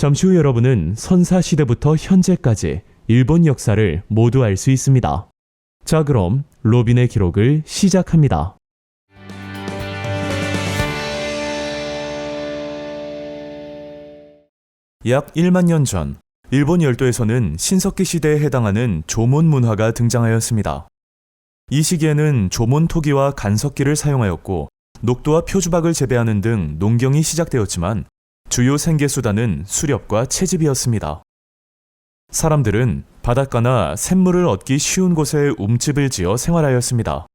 잠시 후 여러분은 선사시대부터 현재까지 일본 역사를 모두 알 수 있습니다. 자, 그럼 로빈의 기록을 시작합니다. 약 1만 년 전, 일본 열도에서는 신석기 시대에 해당하는 조몬 문화가 등장하였습니다. 이 시기에는 조몬 토기와 간석기를 사용하였고 녹두와 표주박을 재배하는 등 농경이 시작되었지만 주요 생계수단은 수렵과 채집이었습니다. 사람들은 바닷가나 샘물을 얻기 쉬운 곳에 움집을 지어 생활하였습니다.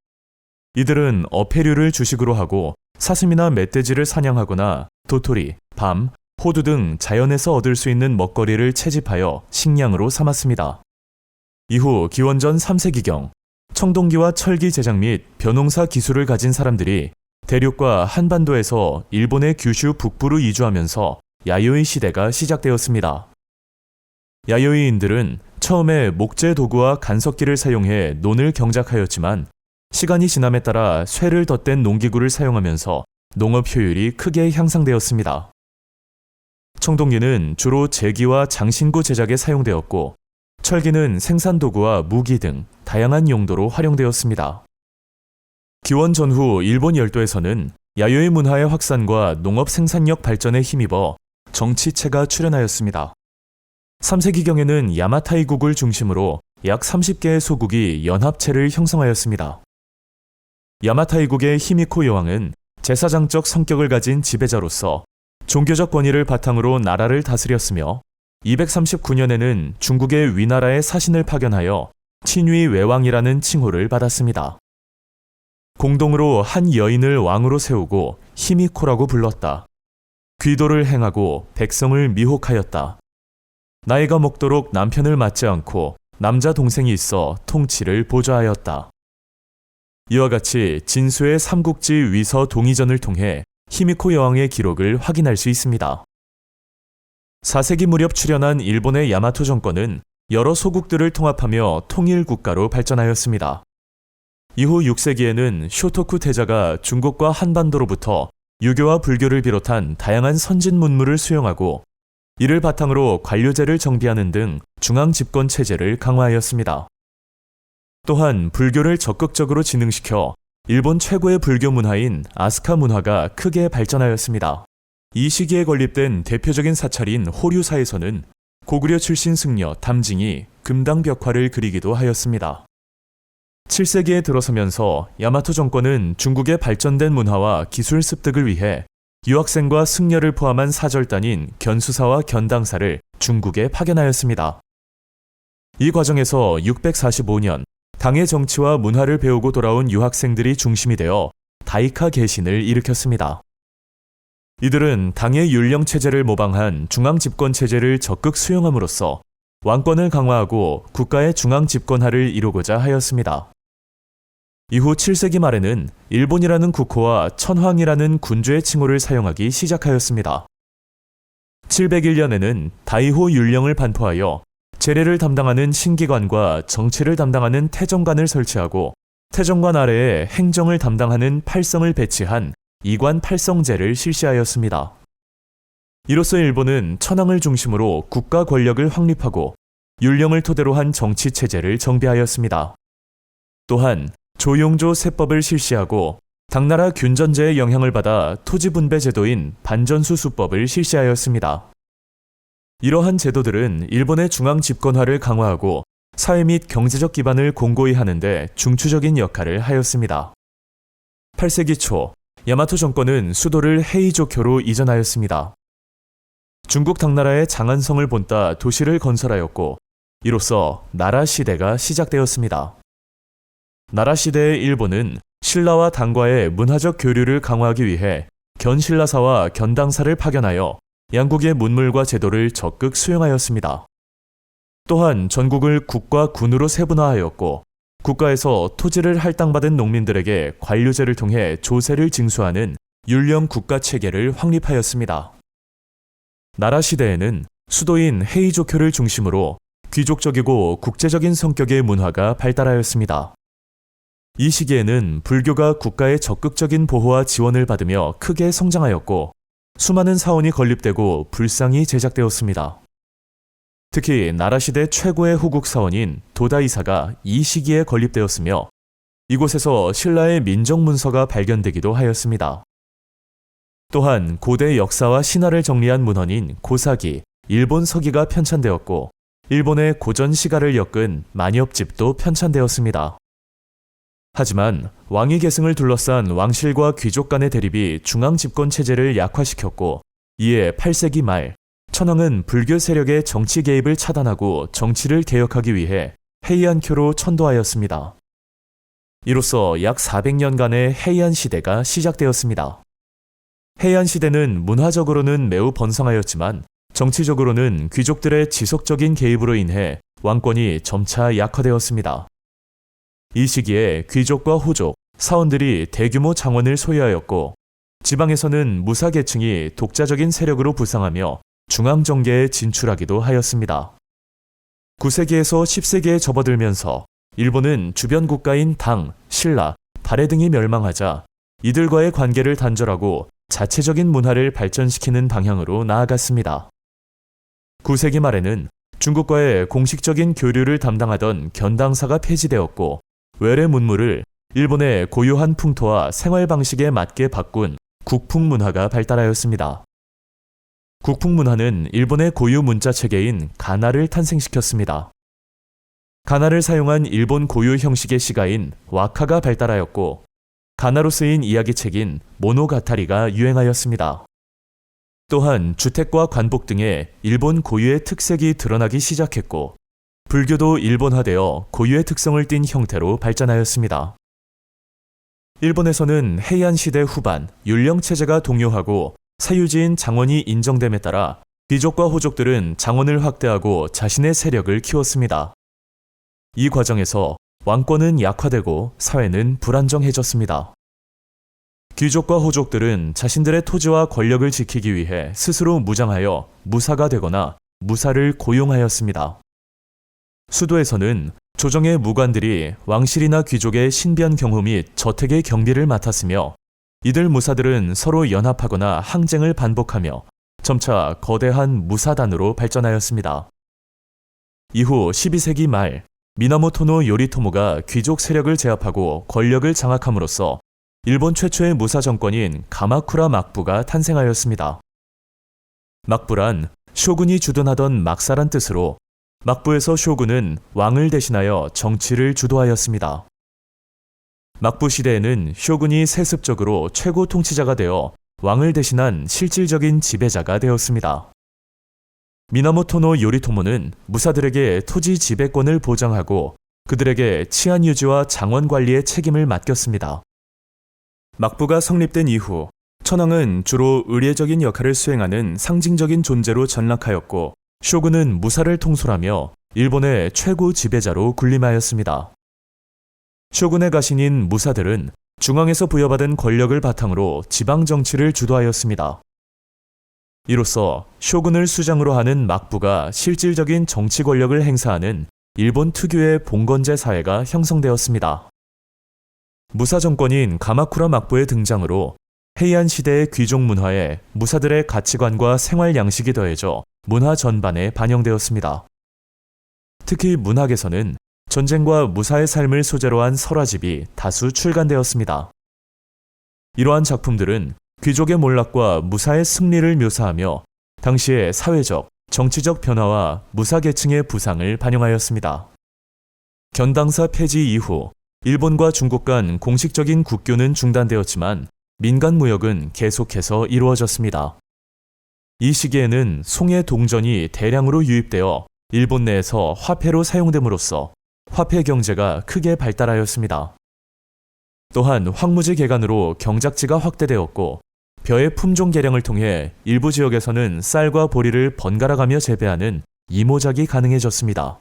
이들은 어패류를 주식으로 하고 사슴이나 멧돼지를 사냥하거나 도토리, 밤, 호두 등 자연에서 얻을 수 있는 먹거리를 채집하여 식량으로 삼았습니다. 이후 기원전 3세기경, 청동기와 철기 제작 및 벼농사 기술을 가진 사람들이 대륙과 한반도에서 일본의 규슈 북부로 이주하면서 야요이 시대가 시작되었습니다. 야요이인들은 처음에 목재 도구와 간석기를 사용해 논을 경작하였지만 시간이 지남에 따라 쇠를 덧댄 농기구를 사용하면서 농업 효율이 크게 향상되었습니다. 청동기는 주로 제기와 장신구 제작에 사용되었고 철기는 생산 도구와 무기 등 다양한 용도로 활용되었습니다. 기원 전후 일본 열도에서는 야요이 문화의 확산과 농업 생산력 발전에 힘입어 정치체가 출현하였습니다. 3세기경에는 야마타이국을 중심으로 약 30개의 소국이 연합체를 형성하였습니다. 야마타이국의 히미코 여왕은 제사장적 성격을 가진 지배자로서 종교적 권위를 바탕으로 나라를 다스렸으며 239년에는 중국의 위나라에 사신을 파견하여 친위 외왕이라는 칭호를 받았습니다. 공동으로 한 여인을 왕으로 세우고 히미코라고 불렀다. 귀도를 행하고 백성을 미혹하였다. 나이가 먹도록 남편을 맞지 않고 남자 동생이 있어 통치를 보좌하였다. 이와 같이 진수의 삼국지 위서 동의전을 통해 히미코 여왕의 기록을 확인할 수 있습니다. 4세기 무렵 출현한 일본의 야마토 정권은 여러 소국들을 통합하며 통일 국가로 발전하였습니다. 이후 6세기에는 쇼토쿠 태자가 중국과 한반도로부터 유교와 불교를 비롯한 다양한 선진 문물을 수용하고 이를 바탕으로 관료제를 정비하는 등 중앙 집권 체제를 강화하였습니다. 또한 불교를 적극적으로 진흥시켜 일본 최고의 불교 문화인 아스카 문화가 크게 발전하였습니다. 이 시기에 건립된 대표적인 사찰인 호류사에서는 고구려 출신 승려 담징이 금당 벽화를 그리기도 하였습니다. 7세기에 들어서면서 야마토 정권은 중국의 발전된 문화와 기술 습득을 위해 유학생과 승려를 포함한 사절단인 견수사와 견당사를 중국에 파견하였습니다. 이 과정에서 645년 당의 정치와 문화를 배우고 돌아온 유학생들이 중심이 되어 다이카 개신을 일으켰습니다. 이들은 당의 율령 체제를 모방한 중앙 집권 체제를 적극 수용함으로써 왕권을 강화하고 국가의 중앙 집권화를 이루고자 하였습니다. 이후 7세기 말에는 일본이라는 국호와 천황이라는 군주의 칭호를 사용하기 시작하였습니다. 701년에는 다이호 율령을 반포하여 재래를 담당하는 신기관과 정치를 담당하는 태정관을 설치하고 태정관 아래에 행정을 담당하는 팔성을 배치한 이관 팔성제를 실시하였습니다. 이로써 일본은 천황을 중심으로 국가 권력을 확립하고 율령을 토대로 한 정치 체제를 정비하였습니다. 또한 조용조 세법을 실시하고 당나라 균전제의 영향을 받아 토지 분배 제도인 반전수 수법을 실시하였습니다. 이러한 제도들은 일본의 중앙 집권화를 강화하고 사회 및 경제적 기반을 공고히 하는데 중추적인 역할을 하였습니다. 8세기 초 야마토 정권은 수도를 헤이조쿄로 이전하였습니다. 중국 당나라의 장안성을 본따 도시를 건설하였고 이로써 나라 시대가 시작되었습니다. 나라 시대의 일본은 신라와 당과의 문화적 교류를 강화하기 위해 견신라사와 견당사를 파견하여 양국의 문물과 제도를 적극 수용하였습니다. 또한 전국을 국과 군으로 세분화하였고 국가에서 토지를 할당받은 농민들에게 관료제를 통해 조세를 징수하는 율령 국가 체계를 확립하였습니다. 나라 시대에는 수도인 헤이조쿄를 중심으로 귀족적이고 국제적인 성격의 문화가 발달하였습니다. 이 시기에는 불교가 국가의 적극적인 보호와 지원을 받으며 크게 성장하였고 수많은 사원이 건립되고 불상이 제작되었습니다. 특히 나라시대 최고의 호국 사원인 도다이사가 이 시기에 건립되었으며 이곳에서 신라의 민정문서가 발견되기도 하였습니다. 또한 고대 역사와 신화를 정리한 문헌인 고사기, 일본 서기가 편찬되었고 일본의 고전 시가를 엮은 만엽집도 편찬되었습니다. 하지만 왕위 계승을 둘러싼 왕실과 귀족 간의 대립이 중앙 집권 체제를 약화시켰고 이에 8세기 말 천황은 불교 세력의 정치 개입을 차단하고 정치를 개혁하기 위해 헤이안쿄로 천도하였습니다. 이로써 약 400년간의 헤이안 시대가 시작되었습니다. 헤이안 시대는 문화적으로는 매우 번성하였지만 정치적으로는 귀족들의 지속적인 개입으로 인해 왕권이 점차 약화되었습니다. 이 시기에 귀족과 호족, 사원들이 대규모 장원을 소유하였고 지방에서는 무사계층이 독자적인 세력으로 부상하며 중앙정계에 진출하기도 하였습니다. 9세기에서 10세기에 접어들면서 일본은 주변 국가인 당, 신라, 발해 등이 멸망하자 이들과의 관계를 단절하고 자체적인 문화를 발전시키는 방향으로 나아갔습니다. 9세기 말에는 중국과의 공식적인 교류를 담당하던 견당사가 폐지되었고 외래 문물을 일본의 고유한 풍토와 생활 방식에 맞게 바꾼 국풍문화가 발달하였습니다. 국풍문화는 일본의 고유 문자 체계인 가나를 탄생시켰습니다. 가나를 사용한 일본 고유 형식의 시가인 와카가 발달하였고 가나로 쓰인 이야기책인 모노가타리가 유행하였습니다. 또한 주택과 관복 등의 일본 고유의 특색이 드러나기 시작했고 불교도 일본화되어 고유의 특성을 띤 형태로 발전하였습니다. 일본에서는 헤이안 시대 후반 율령체제가 동요하고 사유지인 장원이 인정됨에 따라 귀족과 호족들은 장원을 확대하고 자신의 세력을 키웠습니다. 이 과정에서 왕권은 약화되고 사회는 불안정해졌습니다. 귀족과 호족들은 자신들의 토지와 권력을 지키기 위해 스스로 무장하여 무사가 되거나 무사를 고용하였습니다. 수도에서는 조정의 무관들이 왕실이나 귀족의 신변 경호 및 저택의 경비를 맡았으며 이들 무사들은 서로 연합하거나 항쟁을 반복하며 점차 거대한 무사단으로 발전하였습니다. 이후 12세기 말 미나모토노 요리토모가 귀족 세력을 제압하고 권력을 장악함으로써 일본 최초의 무사 정권인 가마쿠라 막부가 탄생하였습니다. 막부란 쇼군이 주둔하던 막사란 뜻으로 막부에서 쇼군은 왕을 대신하여 정치를 주도하였습니다. 막부 시대에는 쇼군이 세습적으로 최고 통치자가 되어 왕을 대신한 실질적인 지배자가 되었습니다. 미나모토노 요리토모는 무사들에게 토지 지배권을 보장하고 그들에게 치안 유지와 장원 관리의 책임을 맡겼습니다. 막부가 성립된 이후 천황은 주로 의례적인 역할을 수행하는 상징적인 존재로 전락하였고 쇼군은 무사를 통솔하며 일본의 최고 지배자로 군림하였습니다. 쇼군의 가신인 무사들은 중앙에서 부여받은 권력을 바탕으로 지방 정치를 주도하였습니다. 이로써 쇼군을 수장으로 하는 막부가 실질적인 정치 권력을 행사하는 일본 특유의 봉건제 사회가 형성되었습니다. 무사 정권인 가마쿠라 막부의 등장으로 헤이안 시대의 귀족 문화에 무사들의 가치관과 생활 양식이 더해져 문화 전반에 반영되었습니다. 특히 문학에서는 전쟁과 무사의 삶을 소재로 한 설화집이 다수 출간되었습니다. 이러한 작품들은 귀족의 몰락과 무사의 승리를 묘사하며 당시의 사회적, 정치적 변화와 무사 계층의 부상을 반영하였습니다. 견당사 폐지 이후 일본과 중국 간 공식적인 국교는 중단되었지만 민간 무역은 계속해서 이루어졌습니다. 이 시기에는 송해 동전이 대량으로 유입되어 일본 내에서 화폐로 사용됨으로써 화폐 경제가 크게 발달하였습니다. 또한 황무지 개간으로 경작지가 확대되었고 벼의 품종 개량을 통해 일부 지역에서는 쌀과 보리를 번갈아가며 재배하는 이모작이 가능해졌습니다.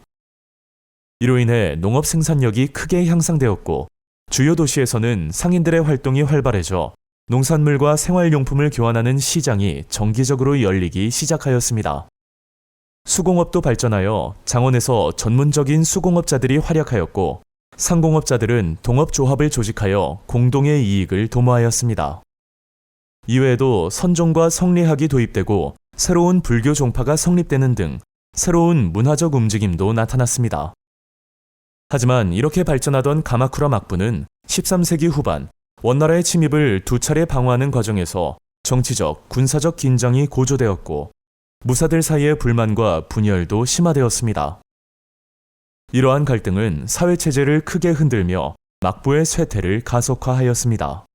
이로 인해 농업 생산력이 크게 향상되었고 주요 도시에서는 상인들의 활동이 활발해져 농산물과 생활용품을 교환하는 시장이 정기적으로 열리기 시작하였습니다. 수공업도 발전하여 장원에서 전문적인 수공업자들이 활약하였고 상공업자들은 동업조합을 조직하여 공동의 이익을 도모하였습니다. 이외에도 선종과 성리학이 도입되고 새로운 불교 종파가 성립되는 등 새로운 문화적 움직임도 나타났습니다. 하지만 이렇게 발전하던 가마쿠라 막부는 13세기 후반 원나라의 침입을 두 차례 방어하는 과정에서 정치적, 군사적 긴장이 고조되었고 무사들 사이의 불만과 분열도 심화되었습니다. 이러한 갈등은 사회체제를 크게 흔들며 막부의 쇠퇴를 가속화하였습니다.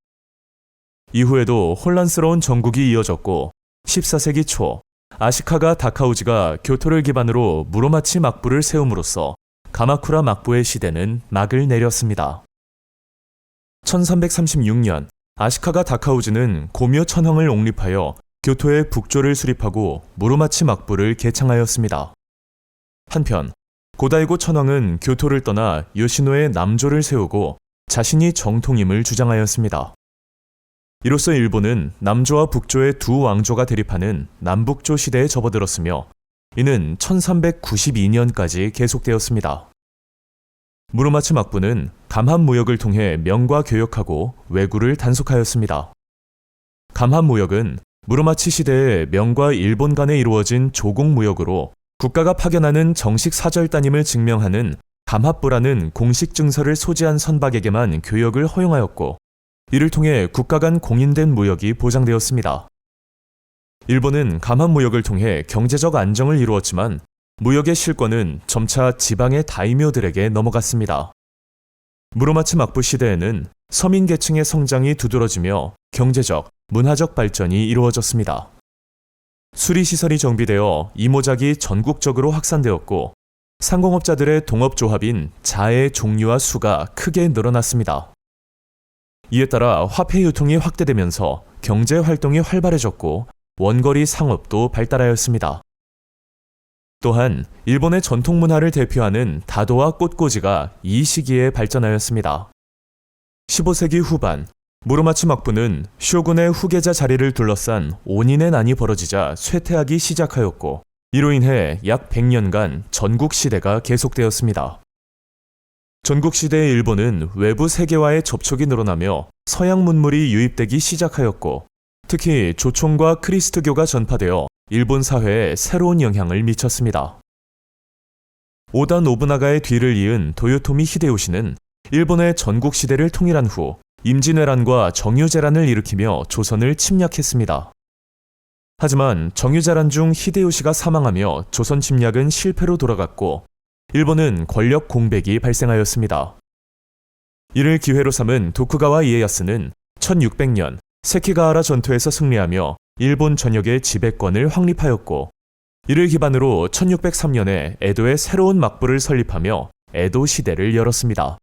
이후에도 혼란스러운 정국이 이어졌고 14세기 초 아시카가 다카우지가 교토를 기반으로 무로마치 막부를 세움으로써 가마쿠라 막부의 시대는 막을 내렸습니다. 1336년 아시카가 다카우지는 고묘 천황을 옹립하여 교토의 북조를 수립하고 무로마치 막부를 개창하였습니다. 한편 고다이고 천황은 교토를 떠나 요시노의 남조를 세우고 자신이 정통임을 주장하였습니다. 이로써 일본은 남조와 북조의 두 왕조가 대립하는 남북조 시대에 접어들었으며 이는 1392년까지 계속되었습니다. 무로마치 막부는 감합무역을 통해 명과 교역하고 왜구를 단속하였습니다. 감합무역은 무로마치 시대에 명과 일본 간에 이루어진 조공무역으로 국가가 파견하는 정식 사절 따님을 증명하는 감합부라는 공식 증서를 소지한 선박에게만 교역을 허용하였고 이를 통해 국가 간 공인된 무역이 보장되었습니다. 일본은 감합무역을 통해 경제적 안정을 이루었지만 무역의 실권은 점차 지방의 다이묘들에게 넘어갔습니다. 무로마치 막부 시대에는 서민 계층의 성장이 두드러지며 경제적, 문화적 발전이 이루어졌습니다. 수리시설이 정비되어 이모작이 전국적으로 확산되었고 상공업자들의 동업조합인 자의 종류와 수가 크게 늘어났습니다. 이에 따라 화폐 유통이 확대되면서 경제 활동이 활발해졌고 원거리 상업도 발달하였습니다. 또한 일본의 전통 문화를 대표하는 다도와 꽃꽂이가 이 시기에 발전하였습니다. 15세기 후반 무로마치 막부는 쇼군의 후계자 자리를 둘러싼 온인의 난이 벌어지자 쇠퇴하기 시작하였고 이로 인해 약 100년간 전국시대가 계속되었습니다. 전국시대의 일본은 외부 세계와의 접촉이 늘어나며 서양 문물이 유입되기 시작하였고 특히 조총과 크리스트교가 전파되어 일본 사회에 새로운 영향을 미쳤습니다. 오다 노부나가의 뒤를 이은 도요토미 히데요시는 일본의 전국시대를 통일한 후 임진왜란과 정유재란을 일으키며 조선을 침략했습니다. 하지만 정유재란 중 히데요시가 사망하며 조선 침략은 실패로 돌아갔고 일본은 권력 공백이 발생하였습니다. 이를 기회로 삼은 도쿠가와 이에야스는 1600년 세키가하라 전투에서 승리하며 일본 전역의 지배권을 확립하였고 이를 기반으로 1603년에 에도에 새로운 막부를 설립하며 에도 시대를 열었습니다.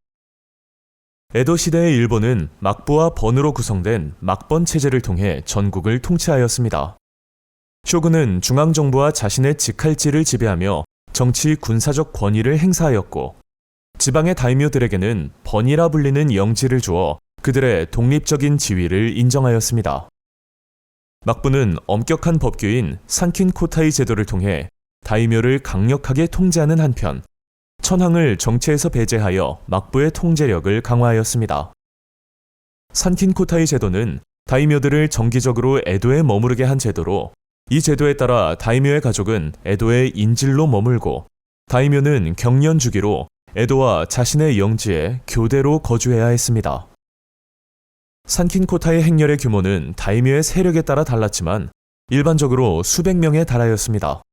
에도 시대의 일본은 막부와 번으로 구성된 막번 체제를 통해 전국을 통치하였습니다. 쇼군은 중앙정부와 자신의 직할지를 지배하며 정치 군사적 권위를 행사하였고 지방의 다이묘들에게는 번이라 불리는 영지를 주어 그들의 독립적인 지위를 인정하였습니다. 막부는 엄격한 법규인 산킨코타이 제도를 통해 다이묘를 강력하게 통제하는 한편 천황을 정치에서 배제하여 막부의 통제력을 강화하였습니다. 산킨코타이 제도는 다이묘들을 정기적으로 에도에 머무르게 한 제도로 이 제도에 따라 다이묘의 가족은 에도의 인질로 머물고 다이묘는 경년 주기로 에도와 자신의 영지에 교대로 거주해야 했습니다. 산킨코타의 행렬의 규모는 다이묘의 세력에 따라 달랐지만 일반적으로 수백 명에 달하였습니다.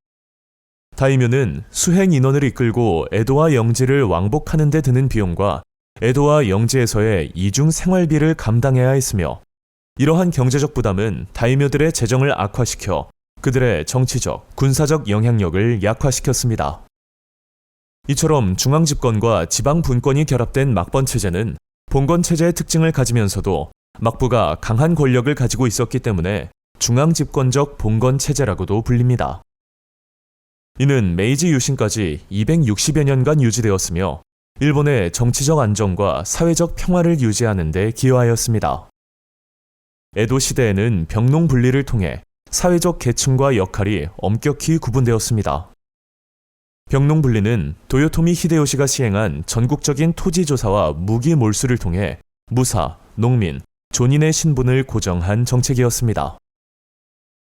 다이묘는 수행 인원을 이끌고 에도와 영지를 왕복하는 데 드는 비용과 에도와 영지에서의 이중 생활비를 감당해야 했으며 이러한 경제적 부담은 다이묘들의 재정을 악화시켜 그들의 정치적, 군사적 영향력을 약화시켰습니다. 이처럼 중앙집권과 지방 분권이 결합된 막번 체제는 봉건 체제의 특징을 가지면서도 막부가 강한 권력을 가지고 있었기 때문에 중앙집권적 봉건 체제라고도 불립니다. 이는 메이지 유신까지 260여 년간 유지되었으며 일본의 정치적 안정과 사회적 평화를 유지하는 데 기여하였습니다. 에도 시대에는 병농 분리를 통해 사회적 계층과 역할이 엄격히 구분되었습니다. 병농 분리는 도요토미 히데요시가 시행한 전국적인 토지 조사와 무기 몰수를 통해 무사, 농민, 존인의 신분을 고정한 정책이었습니다.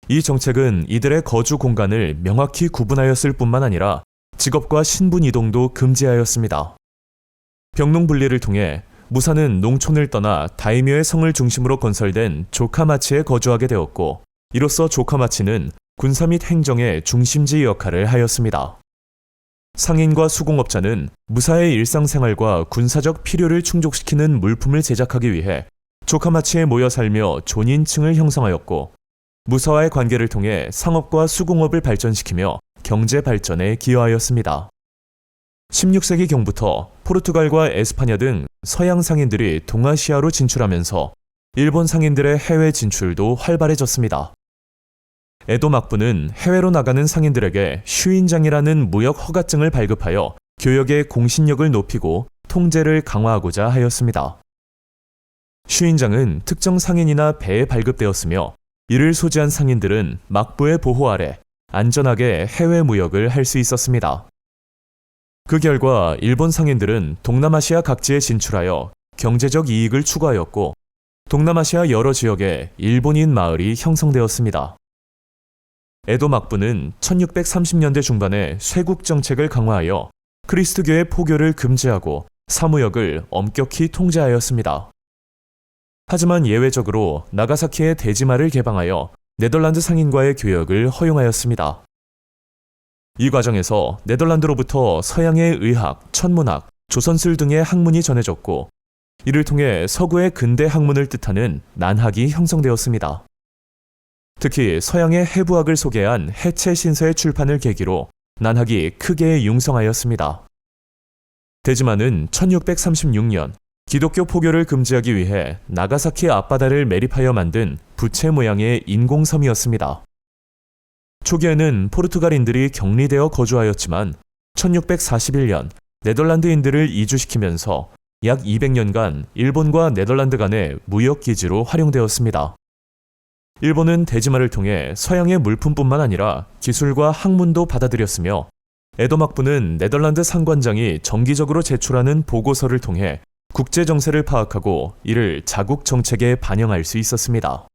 이 정책은 이들의 거주 공간을 명확히 구분하였을 뿐만 아니라 직업과 신분 이동도 금지하였습니다. 병농 분리를 통해 무사는 농촌을 떠나 다이묘의 성을 중심으로 건설된 조카마치에 거주하게 되었고, 이로써 조카마치는 군사 및 행정의 중심지 역할을 하였습니다. 상인과 수공업자는 무사의 일상생활과 군사적 필요를 충족시키는 물품을 제작하기 위해 조카마치에 모여 살며 존인층을 형성하였고, 무사와의 관계를 통해 상업과 수공업을 발전시키며 경제 발전에 기여하였습니다. 16세기 경부터 포르투갈과 에스파냐 등 서양 상인들이 동아시아로 진출하면서 일본 상인들의 해외 진출도 활발해졌습니다. 에도 막부는 해외로 나가는 상인들에게 슈인장이라는 무역 허가증을 발급하여 교역의 공신력을 높이고 통제를 강화하고자 하였습니다. 슈인장은 특정 상인이나 배에 발급되었으며, 이를 소지한 상인들은 막부의 보호 아래 안전하게 해외 무역을 할 수 있었습니다. 그 결과 일본 상인들은 동남아시아 각지에 진출하여 경제적 이익을 추구하였고, 동남아시아 여러 지역에 일본인 마을이 형성되었습니다. 에도 막부는 1630년대 중반에 쇄국 정책을 강화하여 크리스트교의 포교를 금지하고 사무역을 엄격히 통제하였습니다. 하지만 예외적으로 나가사키의 대지마를 개방하여 네덜란드 상인과의 교역을 허용하였습니다. 이 과정에서 네덜란드로부터 서양의 의학, 천문학, 조선술 등의 학문이 전해졌고, 이를 통해 서구의 근대 학문을 뜻하는 난학이 형성되었습니다. 특히 서양의 해부학을 소개한 해체 신서의 출판을 계기로 난학이 크게 융성하였습니다. 대지마는 1636년 기독교 포교를 금지하기 위해 나가사키 앞바다를 매립하여 만든 부채 모양의 인공섬이었습니다. 초기에는 포르투갈인들이 격리되어 거주하였지만 1641년 네덜란드인들을 이주시키면서 약 200년간 일본과 네덜란드 간의 무역기지로 활용되었습니다. 일본은 대지마를 통해 서양의 물품뿐만 아니라 기술과 학문도 받아들였으며, 에도 막부는 네덜란드 상관장이 정기적으로 제출하는 보고서를 통해 국제 정세를 파악하고 이를 자국 정책에 반영할 수 있었습니다.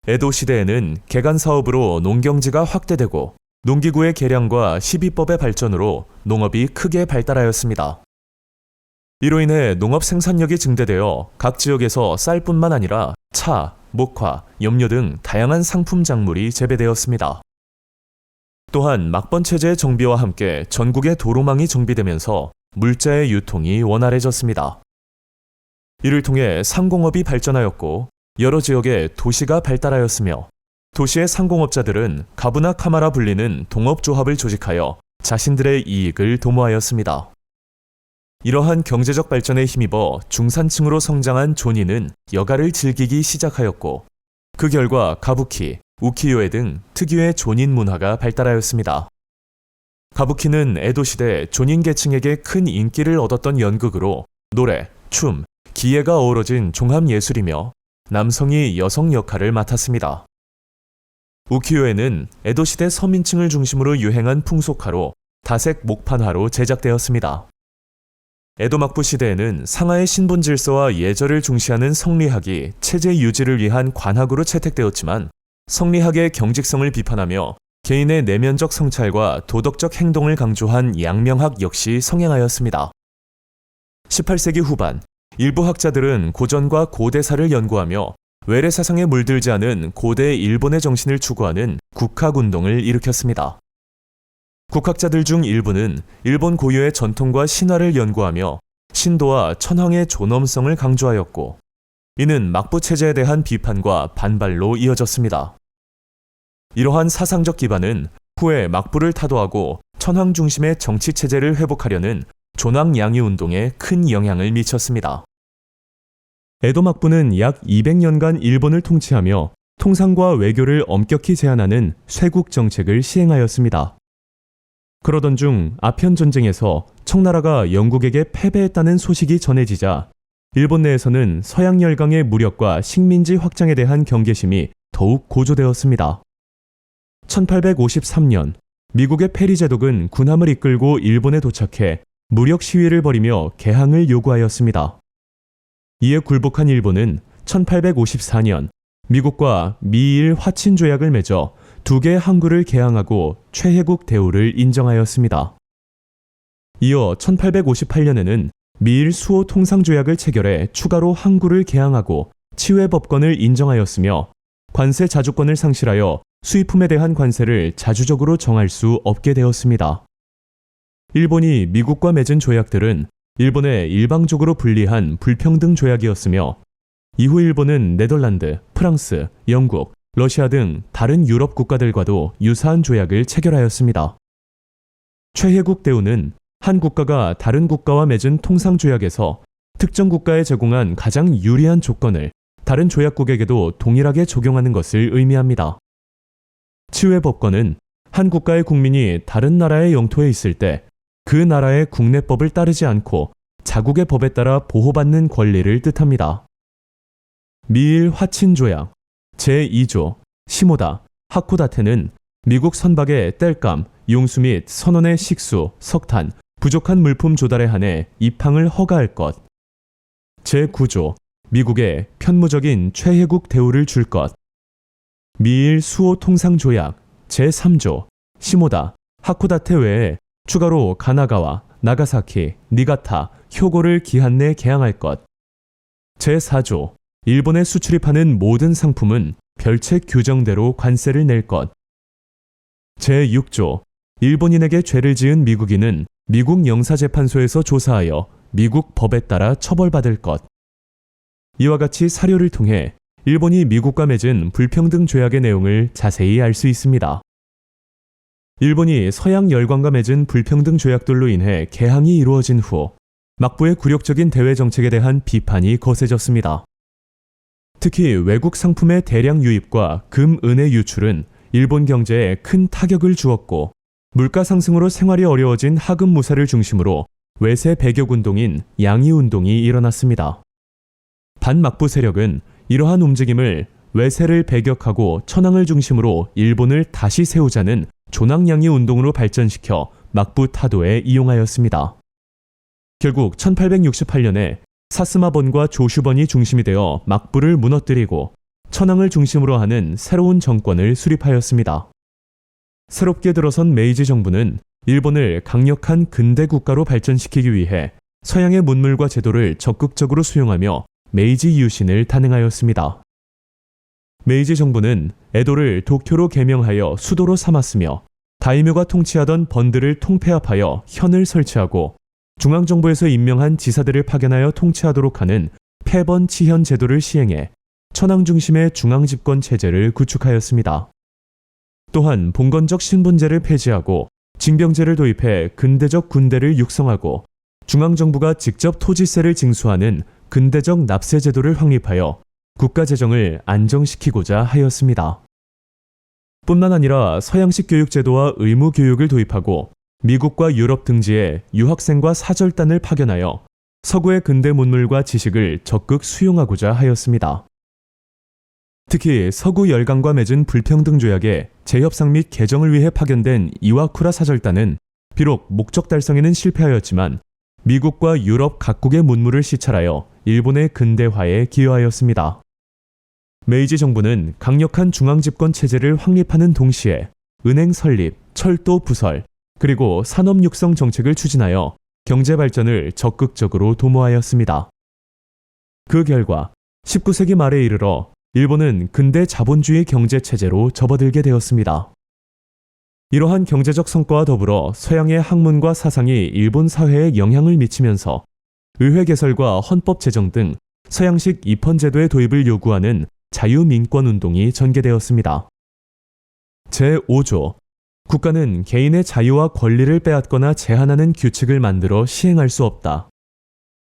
에도 시대에는 개간 사업으로 농경지가 확대되고 농기구의 개량과 시비법의 발전으로 농업이 크게 발달하였습니다. 이로 인해 농업 생산력이 증대되어 각 지역에서 쌀뿐만 아니라 차, 목화, 염료 등 다양한 상품 작물이 재배되었습니다. 또한 막번 체제의 정비와 함께 전국의 도로망이 정비되면서 물자의 유통이 원활해졌습니다. 이를 통해 상공업이 발전하였고 여러 지역에 도시가 발달하였으며, 도시의 상공업자들은 가부나 카마라 불리는 동업조합을 조직하여 자신들의 이익을 도모하였습니다. 이러한 경제적 발전에 힘입어 중산층으로 성장한 존인은 여가를 즐기기 시작하였고, 그 결과 가부키, 우키요에 등 특유의 존인 문화가 발달하였습니다. 가부키는 에도 시대 존인 계층에게 큰 인기를 얻었던 연극으로 노래, 춤, 기예가 어우러진 종합 예술이며 남성이 여성 역할을 맡았습니다. 우키요에는 에도 시대 서민층을 중심으로 유행한 풍속화로 다색 목판화로 제작되었습니다. 에도 막부 시대에는 상하의 신분 질서와 예절을 중시하는 성리학이 체제 유지를 위한 관학으로 채택되었지만, 성리학의 경직성을 비판하며 개인의 내면적 성찰과 도덕적 행동을 강조한 양명학 역시 성행하였습니다. 18세기 후반, 일부 학자들은 고전과 고대사를 연구하며 외래 사상에 물들지 않은 고대 일본의 정신을 추구하는 국학운동을 일으켰습니다. 국학자들 중 일부는 일본 고유의 전통과 신화를 연구하며 신도와 천황의 존엄성을 강조하였고, 이는 막부 체제에 대한 비판과 반발로 이어졌습니다. 이러한 사상적 기반은 후에 막부를 타도하고 천황 중심의 정치 체제를 회복하려는 존왕양위 운동에 큰 영향을 미쳤습니다. 에도 막부는 약 200년간 일본을 통치하며 통상과 외교를 엄격히 제한하는 쇄국 정책을 시행하였습니다. 그러던 중 아편 전쟁에서 청나라가 영국에게 패배했다는 소식이 전해지자 일본 내에서는 서양 열강의 무력과 식민지 확장에 대한 경계심이 더욱 고조되었습니다. 1853년 미국의 페리 제독은 군함을 이끌고 일본에 도착해 무력 시위를 벌이며 개항을 요구하였습니다. 이에 굴복한 일본은 1854년 미국과 미일 화친 조약을 맺어 두 개의 항구를 개항하고 최혜국 대우를 인정하였습니다. 이어 1858년에는 미일 수호 통상조약을 체결해 추가로 항구를 개항하고 치외 법권을 인정하였으며 관세 자주권을 상실하여 수입품에 대한 관세를 자주적으로 정할 수 없게 되었습니다. 일본이 미국과 맺은 조약들은 일본에 일방적으로 불리한 불평등 조약이었으며 이후 일본은 네덜란드, 프랑스, 영국, 러시아 등 다른 유럽 국가들과도 유사한 조약을 체결하였습니다. 최혜국 대우는 한 국가가 다른 국가와 맺은 통상조약에서 특정 국가에 제공한 가장 유리한 조건을 다른 조약국에게도 동일하게 적용하는 것을 의미합니다. 치외 법권은 한 국가의 국민이 다른 나라의 영토에 있을 때 그 나라의 국내법을 따르지 않고 자국의 법에 따라 보호받는 권리를 뜻합니다. 미일 화친 조약 제2조 시모다 하코다테는 미국 선박의 땔감, 용수 및 선원의 식수, 석탄, 부족한 물품 조달에 한해 입항을 허가할 것. 제9조 미국에 편무적인 최혜국 대우를 줄 것. 미일 수호 통상 조약 제3조 시모다 하코다테 외에 추가로 가나가와 나가사키, 니가타, 효고를 기한 내 개항할 것. 제4조 일본에 수출입하는 모든 상품은 별책 규정대로 관세를 낼 것. 제6조 일본인에게 죄를 지은 미국인은 미국 영사재판소에서 조사하여 미국 법에 따라 처벌받을 것. 이와 같이 사료를 통해 일본이 미국과 맺은 불평등 조약의 내용을 자세히 알 수 있습니다. 일본이 서양 열강과 맺은 불평등 조약들로 인해 개항이 이루어진 후 막부의 굴욕적인 대외 정책에 대한 비판이 거세졌습니다. 특히 외국 상품의 대량 유입과 금, 은의 유출은 일본 경제에 큰 타격을 주었고 물가 상승으로 생활이 어려워진 하급 무사를 중심으로 외세 배격 운동인 양이 운동이 일어났습니다. 반막부 세력은 이러한 움직임을 외세를 배격하고 천황을 중심으로 일본을 다시 세우자는 조낭양이 운동으로 발전시켜 막부 타도에 이용하였습니다. 결국 1868년에 사스마번과 조슈번이 중심이 되어 막부를 무너뜨리고 천황을 중심으로 하는 새로운 정권을 수립하였습니다. 새롭게 들어선 메이지 정부는 일본을 강력한 근대 국가로 발전시키기 위해 서양의 문물과 제도를 적극적으로 수용하며 메이지 유신을 단행하였습니다. 메이지 정부는 에도를 도쿄로 개명하여 수도로 삼았으며 다이묘가 통치하던 번들을 통폐합하여 현을 설치하고 중앙정부에서 임명한 지사들을 파견하여 통치하도록 하는 폐번치현 제도를 시행해 천황 중심의 중앙집권 체제를 구축하였습니다. 또한 봉건적 신분제를 폐지하고 징병제를 도입해 근대적 군대를 육성하고 중앙정부가 직접 토지세를 징수하는 근대적 납세 제도를 확립하여 국가 재정을 안정시키고자 하였습니다. 뿐만 아니라 서양식 교육 제도와 의무 교육을 도입하고 미국과 유럽 등지에 유학생과 사절단을 파견하여 서구의 근대 문물과 지식을 적극 수용하고자 하였습니다. 특히 서구 열강과 맺은 불평등 조약의 재협상 및 개정을 위해 파견된 이와쿠라 사절단은 비록 목적 달성에는 실패하였지만 미국과 유럽 각국의 문물을 시찰하여 일본의 근대화에 기여하였습니다. 메이지 정부는 강력한 중앙집권 체제를 확립하는 동시에 은행 설립, 철도 부설, 그리고 산업 육성 정책을 추진하여 경제 발전을 적극적으로 도모하였습니다. 그 결과 19세기 말에 이르러 일본은 근대 자본주의 경제 체제로 접어들게 되었습니다. 이러한 경제적 성과와 더불어 서양의 학문과 사상이 일본 사회에 영향을 미치면서 의회 개설과 헌법 제정 등 서양식 입헌제도의 도입을 요구하는 자유민권운동이 전개되었습니다. 제5조 국가는 개인의 자유와 권리를 빼앗거나 제한하는 규칙을 만들어 시행할 수 없다.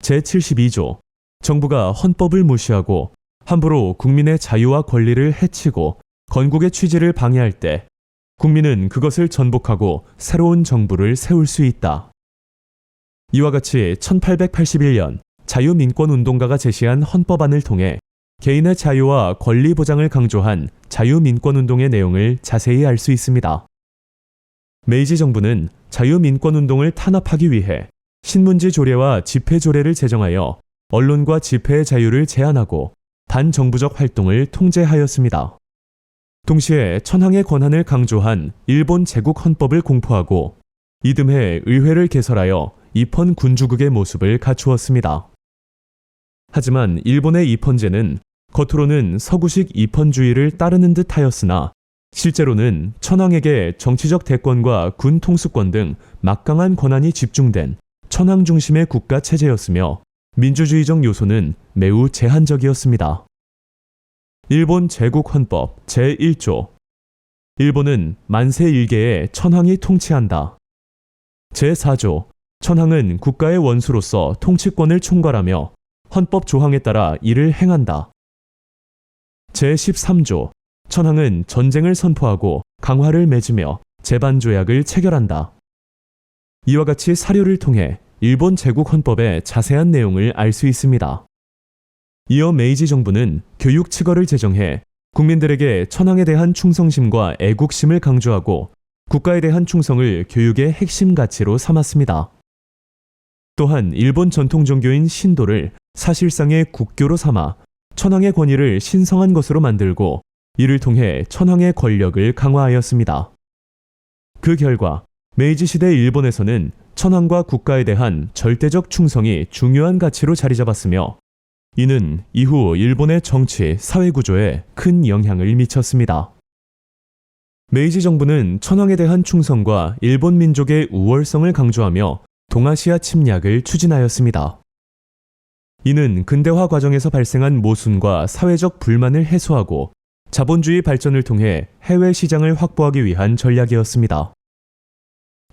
제72조 정부가 헌법을 무시하고 함부로 국민의 자유와 권리를 해치고 건국의 취지를 방해할 때 국민은 그것을 전복하고 새로운 정부를 세울 수 있다. 이와 같이 1881년 자유민권운동가가 제시한 헌법안을 통해 개인의 자유와 권리 보장을 강조한 자유민권운동의 내용을 자세히 알 수 있습니다. 메이지 정부는 자유민권운동을 탄압하기 위해 신문지 조례와 집회 조례를 제정하여 언론과 집회의 자유를 제한하고 반정부적 활동을 통제하였습니다. 동시에 천황의 권한을 강조한 일본 제국 헌법을 공포하고 이듬해 의회를 개설하여 입헌 군주국의 모습을 갖추었습니다. 하지만 일본의 입헌제는 겉으로는 서구식 입헌주의를 따르는 듯 하였으나 실제로는 천황에게 정치적 대권과 군 통수권 등 막강한 권한이 집중된 천황 중심의 국가 체제였으며 민주주의적 요소는 매우 제한적이었습니다. 일본 제국헌법 제1조 일본은 만세 일개에 천황이 통치한다. 제4조 천황은 국가의 원수로서 통치권을 총괄하며 헌법 조항에 따라 이를 행한다. 제13조 천황은 전쟁을 선포하고 강화를 맺으며 재반조약을 체결한다. 이와 같이 사료를 통해 일본 제국헌법의 자세한 내용을 알 수 있습니다. 이어 메이지 정부는 교육 칙어를 제정해 국민들에게 천황에 대한 충성심과 애국심을 강조하고 국가에 대한 충성을 교육의 핵심 가치로 삼았습니다. 또한 일본 전통 종교인 신도를 사실상의 국교로 삼아 천황의 권위를 신성한 것으로 만들고 이를 통해 천황의 권력을 강화하였습니다. 그 결과 메이지 시대 일본에서는 천황과 국가에 대한 절대적 충성이 중요한 가치로 자리 잡았으며 이는 이후 일본의 정치, 사회 구조에 큰 영향을 미쳤습니다. 메이지 정부는 천황에 대한 충성과 일본 민족의 우월성을 강조하며 동아시아 침략을 추진하였습니다. 이는 근대화 과정에서 발생한 모순과 사회적 불만을 해소하고 자본주의 발전을 통해 해외 시장을 확보하기 위한 전략이었습니다.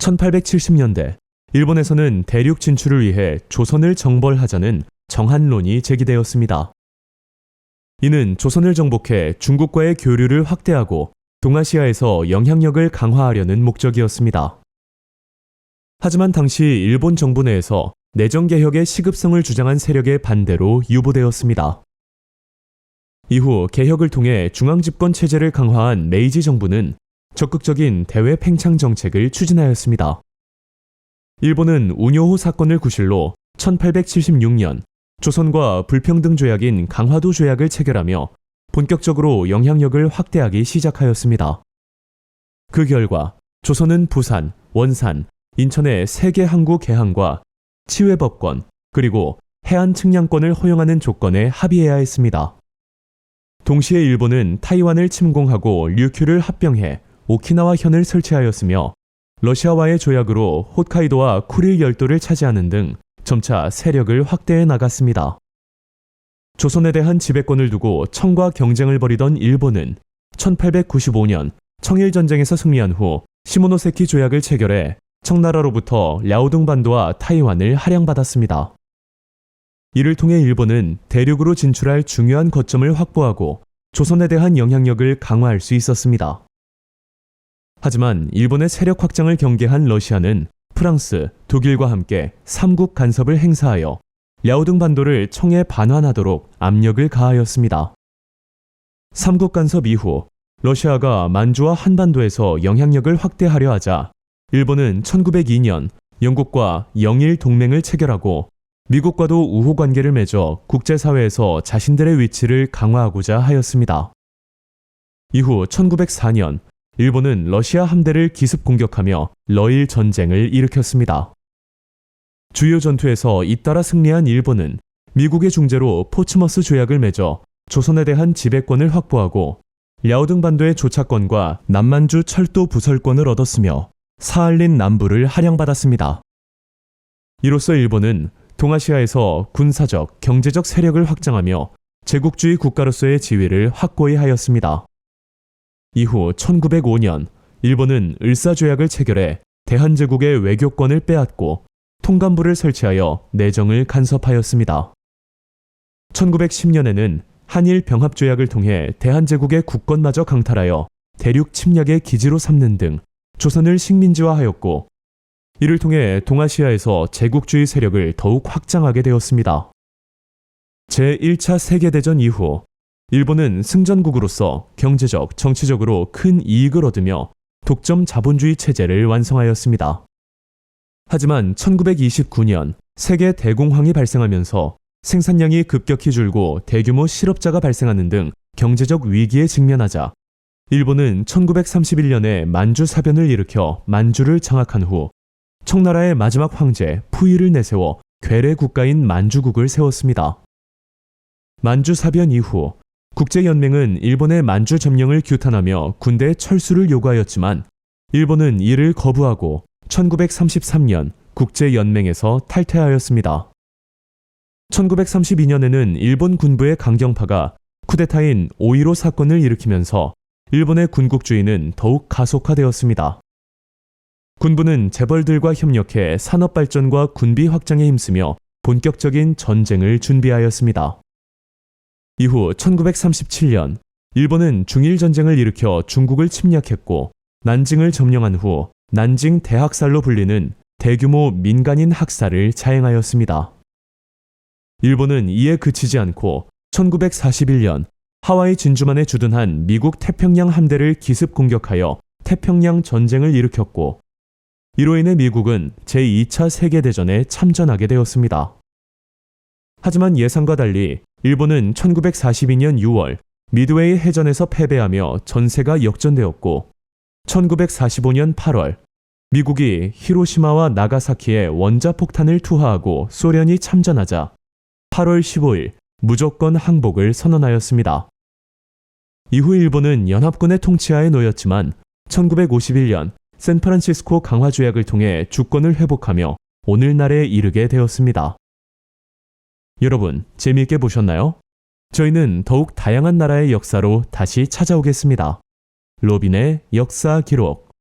1870년대 일본에서는 대륙 진출을 위해 조선을 정벌하자는 정한론이 제기되었습니다. 이는 조선을 정복해 중국과의 교류를 확대하고 동아시아에서 영향력을 강화하려는 목적이었습니다. 하지만 당시 일본 정부 내에서 내정개혁의 시급성을 주장한 세력의 반대로 유보되었습니다. 이후 개혁을 통해 중앙집권 체제를 강화한 메이지 정부는 적극적인 대외 팽창 정책을 추진하였습니다. 일본은 운요호 사건을 구실로 1876년 조선과 불평등 조약인 강화도 조약을 체결하며 본격적으로 영향력을 확대하기 시작하였습니다. 그 결과 조선은 부산, 원산, 인천의 세계 항구 개항과 치외법권 그리고 해안 측량권을 허용하는 조건에 합의해야 했습니다. 동시에 일본은 타이완을 침공하고 류큐를 합병해 오키나와 현을 설치하였으며 러시아와의 조약으로 홋카이도와 쿠릴 열도를 차지하는 등 점차 세력을 확대해 나갔습니다. 조선에 대한 지배권을 두고 청과 경쟁을 벌이던 일본은 1895년 청일전쟁에서 승리한 후 시모노세키 조약을 체결해 청나라로부터 랴오둥 반도와 타이완을 할양받았습니다. 이를 통해 일본은 대륙으로 진출할 중요한 거점을 확보하고 조선에 대한 영향력을 강화할 수 있었습니다. 하지만 일본의 세력 확장을 경계한 러시아는 프랑스, 독일과 함께 삼국 간섭을 행사하여 랴오둥 반도를 청에 반환하도록 압력을 가하였습니다. 삼국 간섭 이후 러시아가 만주와 한반도에서 영향력을 확대하려 하자 일본은 1902년 영국과 영일 동맹을 체결하고 미국과도 우호 관계를 맺어 국제사회에서 자신들의 위치를 강화하고자 하였습니다. 이후 1904년 일본은 러시아 함대를 기습 공격하며 러일 전쟁을 일으켰습니다. 주요 전투에서 잇따라 승리한 일본은 미국의 중재로 포츠머스 조약을 맺어 조선에 대한 지배권을 확보하고 랴오둥 반도의 조차권과 남만주 철도 부설권을 얻었으며 사할린 남부를 할양받았습니다. 이로써 일본은 동아시아에서 군사적, 경제적 세력을 확장하며 제국주의 국가로서의 지위를 확고히 하였습니다. 이후 1905년 일본은 을사조약을 체결해 대한제국의 외교권을 빼앗고 통감부를 설치하여 내정을 간섭하였습니다. 1910년에는 한일 병합조약을 통해 대한제국의 국권마저 강탈하여 대륙 침략의 기지로 삼는 등 조선을 식민지화하였고 이를 통해 동아시아에서 제국주의 세력을 더욱 확장하게 되었습니다. 제1차 세계대전 이후 일본은 승전국으로서 경제적, 정치적으로 큰 이익을 얻으며 독점 자본주의 체제를 완성하였습니다. 하지만 1929년 세계 대공황이 발생하면서 생산량이 급격히 줄고 대규모 실업자가 발생하는 등 경제적 위기에 직면하자 일본은 1931년에 만주 사변을 일으켜 만주를 장악한 후 청나라의 마지막 황제 푸이를 내세워 괴뢰 국가인 만주국을 세웠습니다. 만주 사변 이후 국제연맹은 일본의 만주 점령을 규탄하며 군대 철수를 요구하였지만 일본은 이를 거부하고 1933년 국제연맹에서 탈퇴하였습니다. 1932년에는 일본 군부의 강경파가 쿠데타인 5.15 사건을 일으키면서 일본의 군국주의는 더욱 가속화되었습니다. 군부는 재벌들과 협력해 산업 발전과 군비 확장에 힘쓰며 본격적인 전쟁을 준비하였습니다. 이후 1937년 일본은 중일전쟁을 일으켜 중국을 침략했고 난징을 점령한 후 난징 대학살로 불리는 대규모 민간인 학살을 자행하였습니다. 일본은 이에 그치지 않고 1941년 하와이 진주만에 주둔한 미국 태평양 함대를 기습 공격하여 태평양 전쟁을 일으켰고 이로 인해 미국은 제2차 세계대전에 참전하게 되었습니다. 하지만 예상과 달리 일본은 1942년 6월 미드웨이 해전에서 패배하며 전세가 역전되었고 1945년 8월 미국이 히로시마와 나가사키에 원자폭탄을 투하하고 소련이 참전하자 8월 15일 무조건 항복을 선언하였습니다. 이후 일본은 연합군의 통치하에 놓였지만 1951년 샌프란시스코 강화조약을 통해 주권을 회복하며 오늘날에 이르게 되었습니다. 여러분, 재미있게 보셨나요? 저희는 더욱 다양한 나라의 역사로 다시 찾아오겠습니다. 로빈의 역사 기록